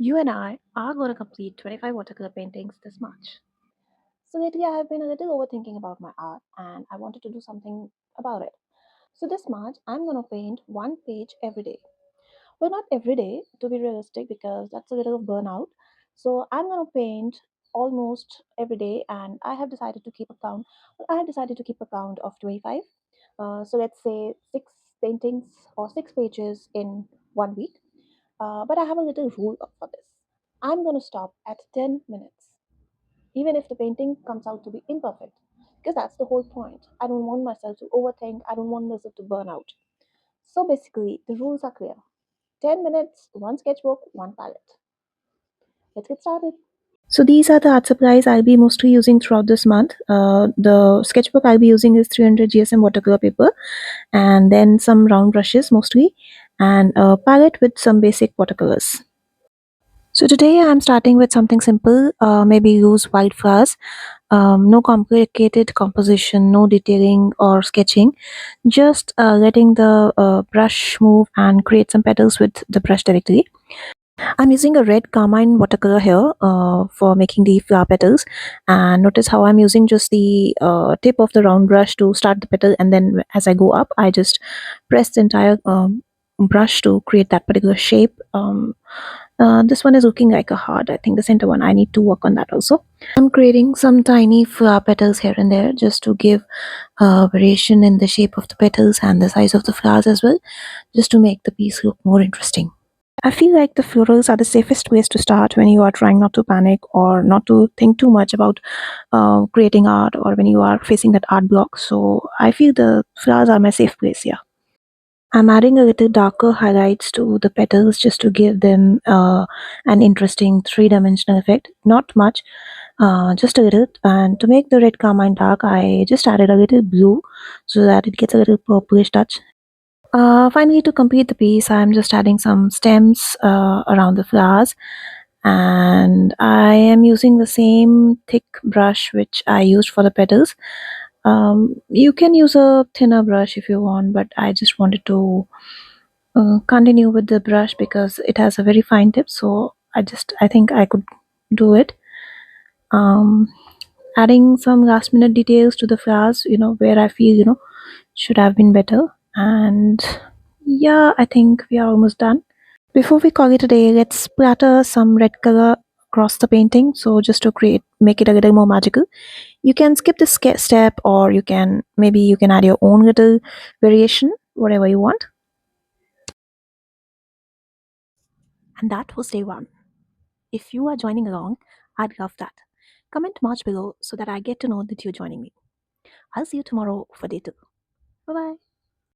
You and I are going to complete 25 watercolor paintings this March. So lately I have been a little overthinking about my art and I wanted to do something about it. So this March I'm going to paint one page every day. Well, not every day to be realistic because that's a little of burnout. So I'm going to paint almost every day and I have decided to keep a count. Well, I have decided to keep a count of 25. So let's say 6 paintings or 6 pages in 1 week. But I have a little rule for this. I'm going to stop at 10 minutes, even if the painting comes out to be imperfect, because that's the whole point. I don't want myself to overthink, I don't want myself to burn out. So basically, the rules are clear: 10 minutes, one sketchbook, one palette. Let's get started. So these are the art supplies I'll be mostly using throughout this month. The sketchbook I'll be using is 300 GSM watercolor paper, and then some round brushes mostly, and a palette with some basic watercolors. So today I'm starting with something simple, maybe use wildflowers. No complicated composition, no detailing or sketching, just letting the brush move and create some petals with the brush directly. I'm using a red carmine watercolor here for making the flower petals, and notice how I'm using just the tip of the round brush to start the petal, and then as I go up I just press the entire brush to create that particular shape. This one is looking like a heart. I think the center one, I need to work on that also. I'm creating some tiny flower petals here and there just to give variation in the shape of the petals and the size of the flowers as well, just to make the piece look more interesting. I feel like the florals are the safest ways to start when you are trying not to panic or not to think too much about creating art, or when you are facing that art block. So I feel the flowers are my safe place here. I'm adding a little darker highlights to the petals just to give them an interesting three-dimensional effect. Not much, just a little. And to make the red carmine dark, I just added a little blue so that it gets a little purplish touch. Finally, to complete the piece, I'm just adding some stems around the flowers, and I am using the same thick brush which I used for the petals. You can use a thinner brush if you want, but I just wanted to continue with the brush because it has a very fine tip. So I think I could do it. Um, Adding some last minute details to the flowers, where I feel should have been better. And yeah, I think we are almost done. Before we call it a day, let's splatter some red color across the painting. So just to make it a little more magical, you can skip this step, or you can add your own little variation, whatever you want. And that was day one. If you are joining along, I'd love that. Comment much below so that I get to know that you're joining me. I'll see you tomorrow for day two. Bye bye.